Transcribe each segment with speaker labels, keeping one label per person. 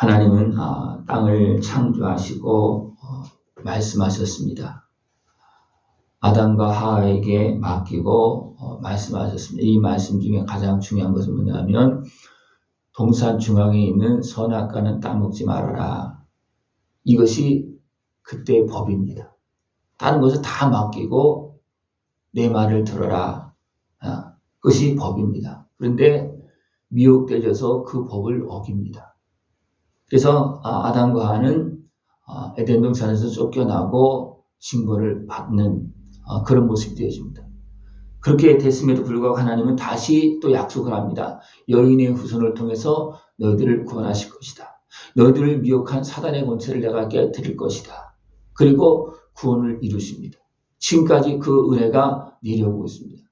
Speaker 1: 하나님은 땅을 창조하시고 말씀하셨습니다. 아담과 하와에게 맡기고 말씀하셨습니다. 이 말씀 중에 가장 중요한 것은 뭐냐면 동산 중앙에 있는 선악과는 따먹지 말아라. 이것이 그때의 법입니다. 다른 것을 다 맡기고 내 말을 들어라. 그것이 법입니다. 그런데 미혹되어서 그 법을 어깁니다. 그래서 아담과 하와는 에덴 동산에서 쫓겨나고 징벌을 받는 그런 모습이 되어집니다. 그렇게 됐음에도 불구하고 하나님은 다시 또 약속을 합니다. 여인의 후손을 통해서 너희들을 구원하실 것이다. 너희들을 미혹한 사단의 권세를 내가 깨뜨릴 것이다. 그리고 구원을 이루십니다. 지금까지 그 은혜가 내려오고 있습니다.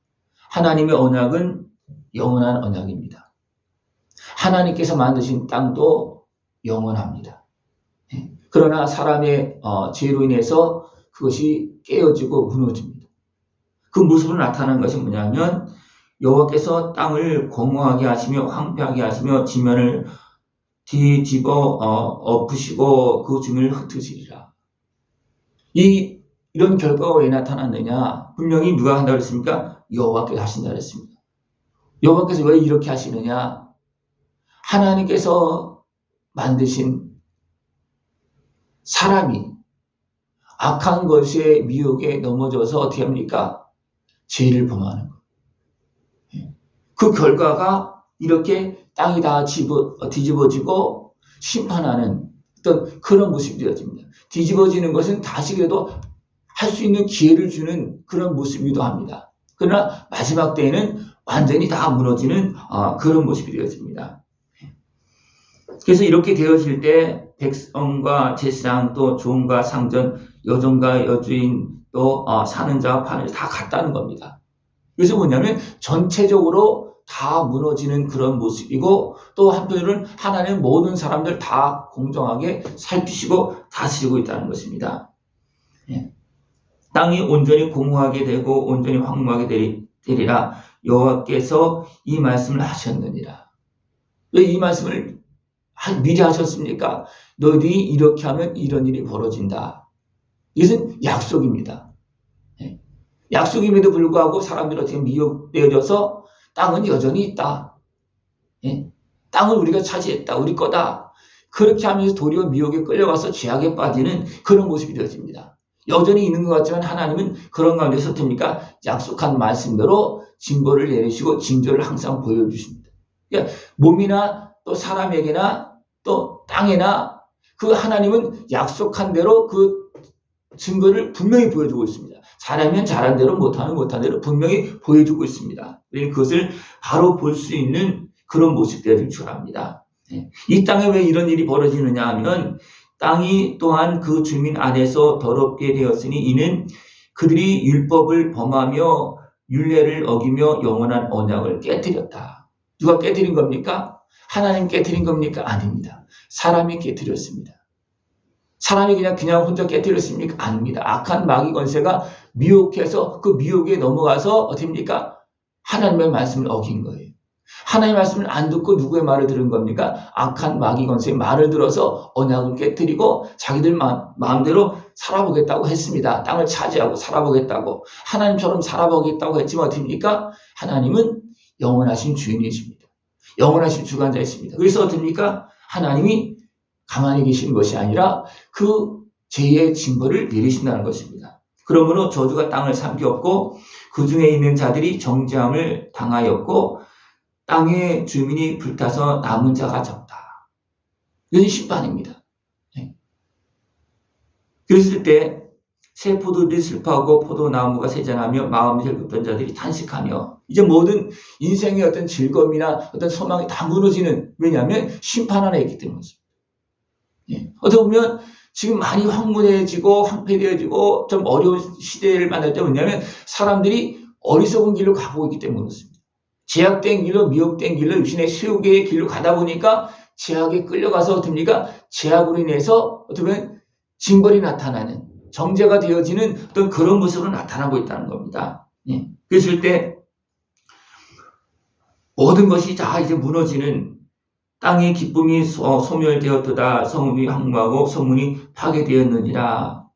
Speaker 1: 하나님의 언약은 영원한 언약입니다. 하나님께서 만드신 땅도 영원합니다. 그러나 사람의 죄로 인해서 그것이 깨어지고 무너집니다. 그 모습으로 나타나는 것이 뭐냐면 여호와께서 땅을 공허하게 하시며 황폐하게 하시며 지면을 뒤집어 엎으시고 그 주민을 흩으시리라. 이런 결과가 왜 나타났느냐? 분명히 누가 한다고 했습니까? 여호와께서 하신다고 했습니다. 여호와께서 왜 이렇게 하시느냐? 하나님께서 만드신 사람이 악한 것의 미혹에 넘어져서 어떻게 합니까? 죄를 범하는 거예요. 그 결과가 이렇게 땅이 다 뒤집어지고 심판하는 어떤 그런 모습이 되어집니다. 뒤집어지는 것은 다시 그래도 할 수 있는 기회를 주는 그런 모습이기도 합니다. 그러나 마지막 때에는 완전히 다 무너지는 그런 모습이 되어집니다. 그래서 이렇게 되어질 때 백성과 제사장 또 종과 상전, 여종과 여주인 또 사는 자와 파는 자 다 같다는 겁니다. 그래서 뭐냐면 전체적으로 다 무너지는 그런 모습이고 또 한편으로는 하나님은 모든 사람들 다 공정하게 살피시고 다스리고 있다는 것입니다. 땅이 온전히 공허하게 되고 온전히 황무하게 되리라. 여호와께서 이 말씀을 하셨느니라. 왜 이 말씀을 미리 하셨습니까? 너희들이 이렇게 하면 이런 일이 벌어진다. 이것은 약속입니다. 약속임에도 불구하고 사람들이 어떻게 미혹되어져서 땅은 여전히 있다. 땅을 우리가 차지했다. 우리 거다. 그렇게 하면서 도리어 미혹에 끌려가서 죄악에 빠지는 그런 모습이 되어집니다. 여전히 있는 것 같지만 하나님은 그런 가운데서 됩니까? 약속한 말씀대로 징벌을 내리시고 징조를 항상 보여주십니다. 그러니까 몸이나 또 사람에게나 또 땅에나 그 하나님은 약속한 대로 그 증거를 분명히 보여주고 있습니다. 잘하면 잘한 대로 못하면 못한 대로 분명히 보여주고 있습니다. 그것을 바로 볼 수 있는 그런 모습이 되어질 줄 압니다. 이 땅에 왜 이런 일이 벌어지느냐 하면 땅이 또한 그 주민 안에서 더럽게 되었으니 이는 그들이 율법을 범하며 율례를 어기며 영원한 언약을 깨뜨렸다. 누가 깨뜨린 겁니까? 하나님 깨뜨린 겁니까? 아닙니다. 사람이 깨뜨렸습니다. 사람이 그냥 혼자 깨뜨렸습니까? 아닙니다. 악한 마귀 권세가 미혹해서 그 미혹에 넘어가서 어떻습니까? 하나님의 말씀을 어긴 거예요. 하나님의 말씀을 안 듣고 누구의 말을 들은 겁니까? 악한 마귀 권세의 말을 들어서 언약을 깨뜨리고 자기들 마음대로 살아보겠다고 했습니다. 땅을 차지하고 살아보겠다고 하나님처럼 살아보겠다고 했지만 어떻습니까? 하나님은 영원하신 주인이십니다. 영원하신 주관자이십니다. 그래서 어떻습니까? 하나님이 가만히 계시는 것이 아니라 그 죄의 징벌을 내리신다는 것입니다. 그러므로 저주가 땅을 삼켰고 그 중에 있는 자들이 정죄함을 당하였고 땅의 주민이 불타서 남은 자가 적다. 이것이 심판입니다. 그랬을 때 새 포도들이 슬퍼하고 포도나무가 세잔하며 마음이 슬펐던 자들이 탄식하며 이제 모든 인생의 어떤 즐거움이나 어떤 소망이 다 무너지는, 왜냐하면 심판 안에 있기 때문입니다. 어떻게 보면 지금 많이 황무해지고 황폐되어지고 좀 어려운 시대를 만날 때 뭐냐면 사람들이 어리석은 길로 가고 있기 때문에 그렇습니다. 제약된 길로 미혹된 길로 육신의 세우개의 길로 가다 보니까 제약에 끌려가서 어떻습니까? 제약으로 인해서 어떻게 보면 징벌이 나타나는 정죄가 되어지는 어떤 그런 모습으로 나타나고 있다는 겁니다. 그랬을 때 모든 것이 다 이제 무너지는 땅의 기쁨이 소멸되었도다. 성읍이 황무하고 성문이 파괴되었느니라.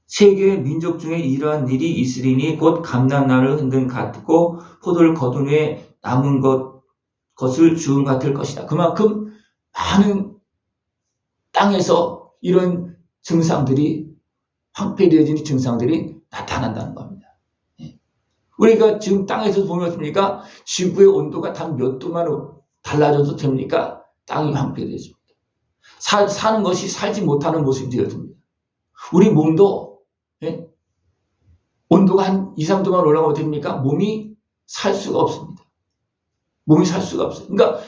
Speaker 1: 세계 민족 중에 이러한 일이 있으리니 곧 감람나를 흔든 같고 포도를 거둔 후에 남은 것을 주운 같을 것이다. 그만큼 많은 땅에서 이런 증상들이, 황폐되어지는 증상들이 나타난다는 겁니다. 우리가 지금 땅에서 보면 어떻습니까? 지구의 온도가 단 몇 도만 달라져도 됩니까? 땅이 황폐되어집니다. 사는 것이 살지 못하는 모습이 되어집니다. 우리 몸도 온도가 한 2, 3도만 올라가면 됩니까? 몸이 살 수가 없습니다. 몸이 살 수가 없어요. 그러니까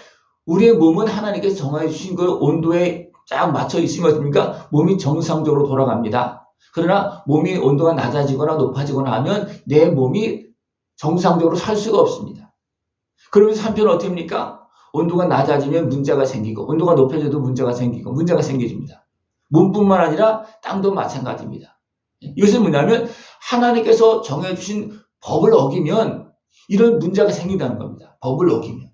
Speaker 1: 우리의 몸은 하나님께서 정해 주신 그 온도에 쫙 맞춰 있으면 어떻습니까? 몸이 정상적으로 돌아갑니다. 그러나 몸이 온도가 낮아지거나 높아지거나 하면 내 몸이 정상적으로 살 수가 없습니다. 그러면서 한편 어떻게 합니까? 온도가 낮아지면 문제가 생기고 온도가 높아져도 문제가 생기고 문제가 생겨집니다. 몸뿐만 아니라 땅도 마찬가지입니다. 이것은 뭐냐면 하나님께서 정해주신 법을 어기면 이런 문제가 생긴다는 겁니다. 법을 어기면.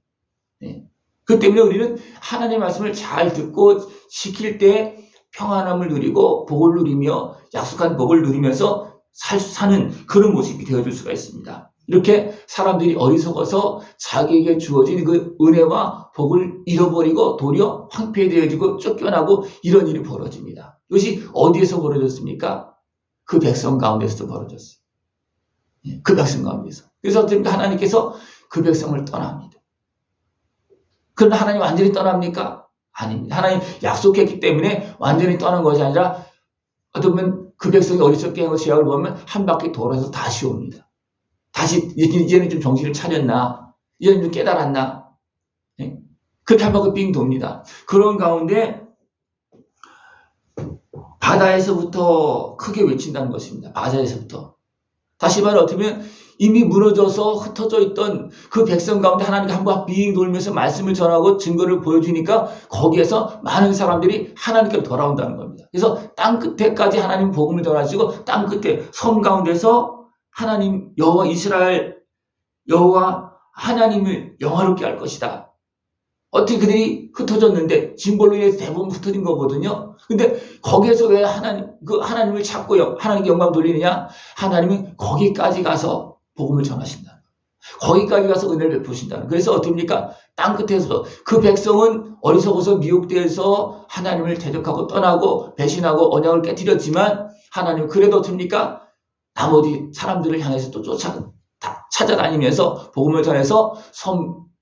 Speaker 1: 그 때문에 우리는 하나님의 말씀을 잘 듣고 지킬 때 평안함을 누리고 복을 누리며 약속한 복을 누리면서 사는 그런 모습이 되어줄 수가 있습니다. 이렇게 사람들이 어리석어서 자기에게 주어진 그 은혜와 복을 잃어버리고 도리어 황폐되어지고 쫓겨나고 이런 일이 벌어집니다. 이것이 어디에서 벌어졌습니까? 그 백성 가운데서 벌어졌어요. 그 백성 가운데서. 그래서 하나님께서 그 백성을 떠납니다. 그러나 하나님 완전히 떠납니까? 아닙니다. 하나님 약속했기 때문에 완전히 떠난 것이 아니라 어떤 보면 그 백성이 어리석게 한 죄악을 보면 한 바퀴 돌아서 다시 옵니다. 다시 이제는 좀 정신을 차렸나? 이제는 좀 깨달았나? 그렇게 한 바퀴 빙 돕니다. 그런 가운데 바다에서부터 크게 외친다는 것입니다. 바다에서부터. 다시 말해 어떻게 보면 이미 무너져서 흩어져 있던 그 백성 가운데 하나님께 한번 빙 돌면서 말씀을 전하고 증거를 보여주니까 거기에서 많은 사람들이 하나님께로 돌아온다는 겁니다. 그래서 땅 끝에까지 하나님 복음을 전하시고 땅 끝에 섬 가운데서 하나님 여호와 이스라엘 여호와 하나님을 영화롭게 할 것이다. 어떻게 그들이 흩어졌는데 짐벌로 인해서 대부분 흩어진 거거든요. 근데 거기에서 왜 하나님을 찾고요. 하나님께 영광 돌리느냐? 하나님은 거기까지 가서 복음을 전하신다. 거기까지 가서 은혜를 베푸신다. 그래서 어떻습니까? 땅 끝에서 그 백성은 어리석어서 미혹되어서 하나님을 대적하고 떠나고 배신하고 언약을 깨뜨렸지만 하나님은 그래도 어떻습니까? 나머지 사람들을 향해서 또 찾아다니면서 복음을 전해서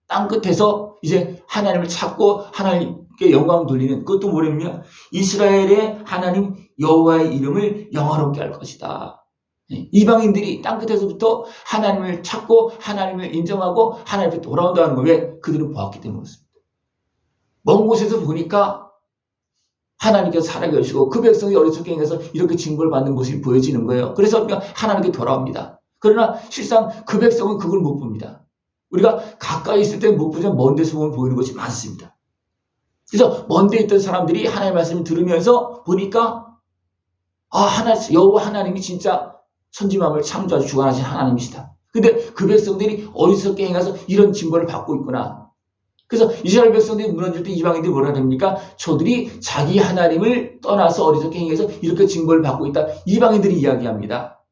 Speaker 1: 땅 끝에서 이제 하나님을 찾고 하나님께 영광 돌리는 그것도 뭐랍니까? 이스라엘의 하나님 여호와의 이름을 영화롭게 할 것이다. 이방인들이 땅 끝에서부터 하나님을 찾고 하나님을 인정하고 하나님께 돌아온다는 거 왜? 그들은 보았기 때문에 그렇습니다. 먼 곳에서 보니까 하나님께서 살아계시고 그 백성이 어리석게 행해서 이렇게 징벌을 받는 모습이 보여지는 거예요. 그래서 하나님께 돌아옵니다. 그러나 실상 그 백성은 그걸 못 봅니다. 우리가 가까이 있을 때 못 보지만 먼 데서 보면 보이는 것이 많습니다. 그래서 먼 데 있던 사람들이 하나님의 말씀을 들으면서 보니까 여호와 하나님이 진짜 천지만물을 창조하시고 주관하신 하나님이시다. 근데 그 백성들이 어리석게 행해서 이런 징벌을 받고 있구나. 그래서 이스라엘 백성들이 무너질 때 이방인들이 뭐라 합니까? 저들이 자기 하나님을 떠나서 어리석게 행해서 이렇게 징벌을 받고 있다. 이방인들이 이야기합니다.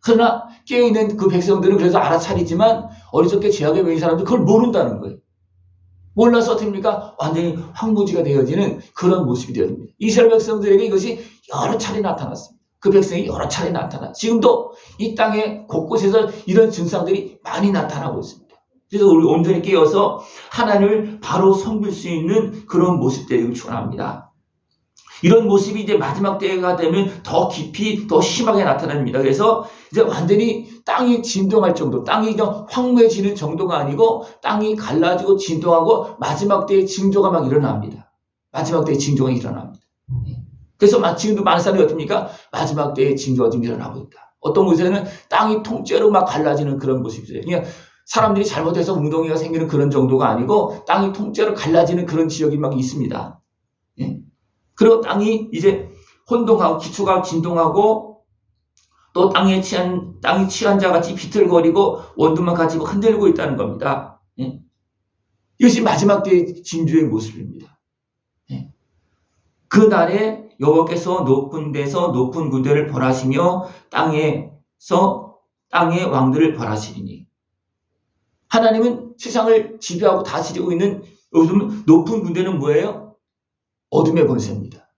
Speaker 1: 그러나 깨어있는 그 백성들은 그래서 알아차리지만 어리석게 죄악에 매인 사람들 그걸 모른다는 거예요. 몰라서 어떻게 됩니까? 완전히 황무지가 되어지는 그런 모습이 되어집니다. 이스라엘 백성들에게 이것이 여러 차례 나타났습니다. 그 백성이 여러 차례 지금도 이 땅의 곳곳에서 이런 증상들이 많이 나타나고 있습니다. 그래서 우리 온전히 깨어서 하나님을 바로 섬길 수 있는 그런 모습들이 축원합니다. 이런 모습이 이제 마지막 때가 되면 더 깊이 더 심하게 나타납니다. 그래서 이제 완전히 땅이 진동할 정도, 땅이 그냥 황무해지는 정도가 아니고 땅이 갈라지고 진동하고 마지막 때의 징조가 막 일어납니다. 마지막 때의 징조가 일어납니다. 그래서 지금도 많은 사람이 어떻습니까? 마지막 때의 징조가 좀 일어나고 있다. 어떤 곳에는 땅이 통째로 막 갈라지는 그런 모습이죠. 그냥 사람들이 잘못해서 웅덩이가 생기는 그런 정도가 아니고 땅이 통째로 갈라지는 그런 지역이 막 있습니다. 그리고 땅이 이제 혼동하고 기초가 진동하고 또 땅이 취한 자 같이 비틀거리고 원두만 같이 흔들고 있다는 겁니다. 이것이 마지막 때의 진주의 모습입니다. 그 날에 여호와께서 높은 데서 높은 군대를 벌하시며 땅에서 땅의 왕들을 벌하시리니. 하나님은 세상을 지배하고 다스리고 있는 요즘 높은 군대는 뭐예요? 어둠의 권세입니다.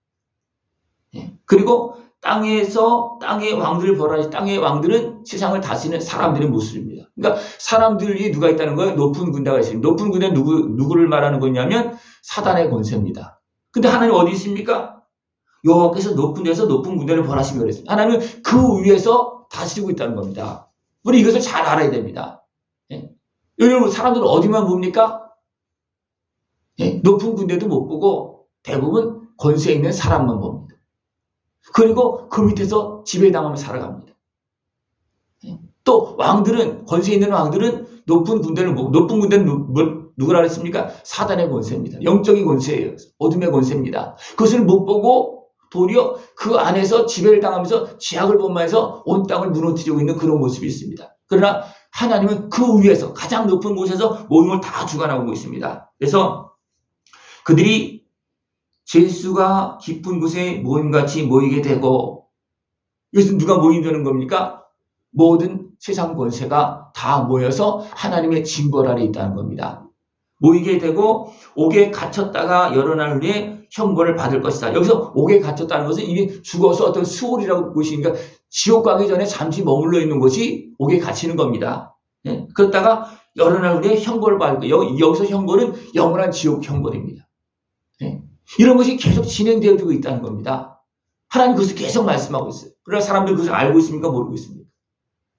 Speaker 1: 그리고 땅에서 땅의 왕들을 벌하시, 땅의 왕들은 세상을 다스리는 사람들의 모습입니다. 그러니까 사람들이 누가 있다는 거예요? 높은 군대가 있습니다. 높은 군대는 누구를 말하는 거냐면 사단의 권세입니다. 근데 하나님 어디 있습니까? 여호와께서 높은 데서 높은 군대를 벌하시며 그랬습니다. 하나님은 그 위에서 다스리고 있다는 겁니다. 우리 이것을 잘 알아야 됩니다. 여러분, 사람들은 어디만 봅니까? 높은 군대도 못 보고 대부분 권세 있는 사람만 봅니다. 그리고 그 밑에서 지배당하며 살아갑니다. 또 왕들은, 권세 있는 왕들은 높은 군대는 누구라 그랬습니까? 사단의 권세입니다. 영적인 권세예요. 어둠의 권세입니다. 그것을 못 보고 도리어 그 안에서 지배를 당하면서 제약을 본만해서 온 땅을 무너뜨리고 있는 그런 모습이 있습니다. 그러나 하나님은 그 위에서 가장 높은 곳에서 모든 걸 다 주관하고 있습니다. 그래서 그들이 제수가 깊은 곳에 모임같이 모이게 되고, 이것은 누가 모인다는 겁니까? 모든 세상 권세가 다 모여서 하나님의 징벌 아래 있다는 겁니다. 모이게 되고 옥에 갇혔다가 여러 날 후에 형벌을 받을 것이다. 여기서 옥에 갇혔다는 것은 이미 죽어서 어떤 수월이라고 보시니까 지옥 가기 전에 잠시 머물러 있는 것이 옥에 갇히는 겁니다. 그러다가 여러 날 후에 형벌을 받을 거예요. 여기서 형벌은 영원한 지옥 형벌입니다. 이런 것이 계속 진행되어지고 있다는 겁니다. 하나님 그것을 계속 말씀하고 있어요. 그러나 사람들 그것을 알고 있습니까? 모르고 있습니까?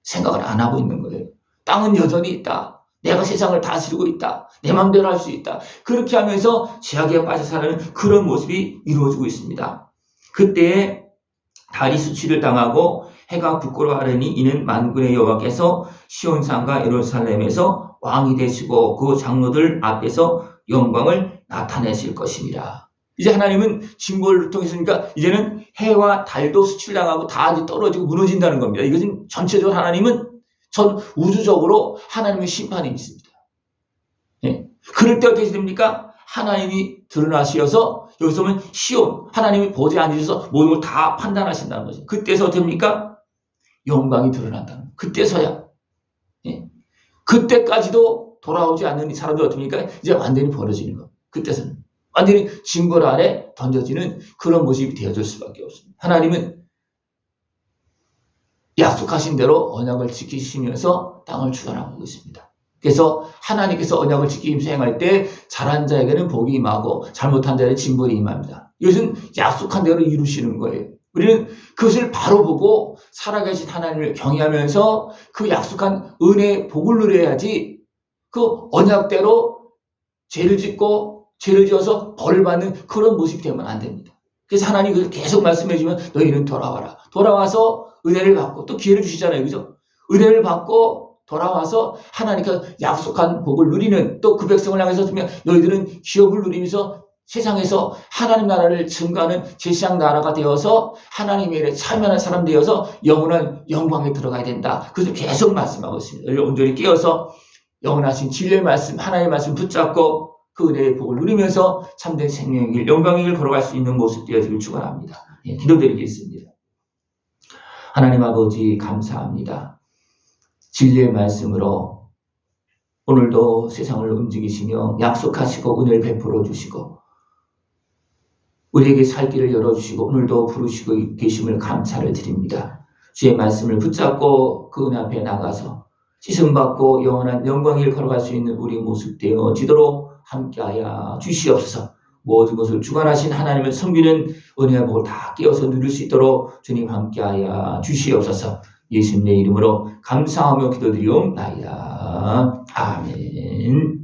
Speaker 1: 생각을 안 하고 있는 거예요. 땅은 여전히 있다. 내가 세상을 다스리고 있다. 내 마음대로 할 수 있다. 그렇게 하면서 제약에 빠져 사는 그런 모습이 이루어지고 있습니다. 그때에 달이 수치를 당하고 해가 부끄러워하려니 이는 만군의 여호와께서 시온산과 예루살렘에서 왕이 되시고 그 장로들 앞에서 영광을 나타내실 것입니다. 이제 하나님은 징벌을 통해서니까 이제는 해와 달도 수출당하고 다 떨어지고 무너진다는 겁니다. 이것은 전체적으로 하나님은 전 우주적으로 하나님의 심판이 있습니다. 그럴 때 어떻게 됩니까? 하나님이 드러나시어서 여기서 보면 시온, 하나님이 보좌에 앉으셔서 모든 걸 다 판단하신다는 거죠. 그때서 어떻게 됩니까? 영광이 드러난다는 거예요. 그때서야. 그때까지도 돌아오지 않는 이 사람들 어떻게 됩니까? 이제 완전히 벌어지는 거예요. 그때서는. 완전히 징벌 아래 던져지는 그런 모습이 되어질 수밖에 없습니다. 하나님은 약속하신 대로 언약을 지키시면서 땅을 주관하고 있습니다. 그래서 하나님께서 언약을 지키면서 행할 때 잘한 자에게는 복이 임하고 잘못한 자에게는 징벌이 임합니다. 이것은 약속한 대로 이루시는 거예요. 우리는 그것을 바로 보고 살아계신 하나님을 경외하면서 그 약속한 은혜의 복을 누려야지 그 언약대로 죄를 짓고 죄를 지어서 벌을 받는 그런 모습이 되면 안 됩니다. 그래서 하나님이 계속 말씀해 주면 너희는 돌아와라. 돌아와서 은혜를 받고 또 기회를 주시잖아요. 그죠? 은혜를 받고 돌아와서 하나님께서 약속한 복을 누리는 또 그 백성을 향해서 주면 너희들은 기업을 누리면서 세상에서 하나님 나라를 증거하는 제사장 나라가 되어서 하나님의 일에 참여하는 사람 되어서 영원한 영광에 들어가야 된다. 그래서 계속 말씀하고 있습니다. 온전히 깨어서 영원하신 진리의 말씀, 하나님의 말씀 붙잡고 그 은혜의 복을 누리면서 참된 생명의 길, 영광의 길을 걸어갈 수 있는 모습 되어지길 축원합니다. 기도드리겠습니다. 하나님 아버지 감사합니다. 진리의 말씀으로 오늘도 세상을 움직이시며 약속하시고 은혜를 베풀어 주시고 우리에게 살 길을 열어주시고 오늘도 부르시고 계심을 감사를 드립니다. 주의 말씀을 붙잡고 그 은혜 앞에 나가서 씻음받고 영원한 영광의 길 걸어갈 수 있는 우리 모습 되어지도록 함께하여 주시옵소서. 모든 것을 주관하신 하나님을 섬기는 은혜와 복을 다 깨어서 누릴 수 있도록 주님 함께하여 주시옵소서. 예수님의 이름으로 감사하며 기도드리옵나이다. 아멘.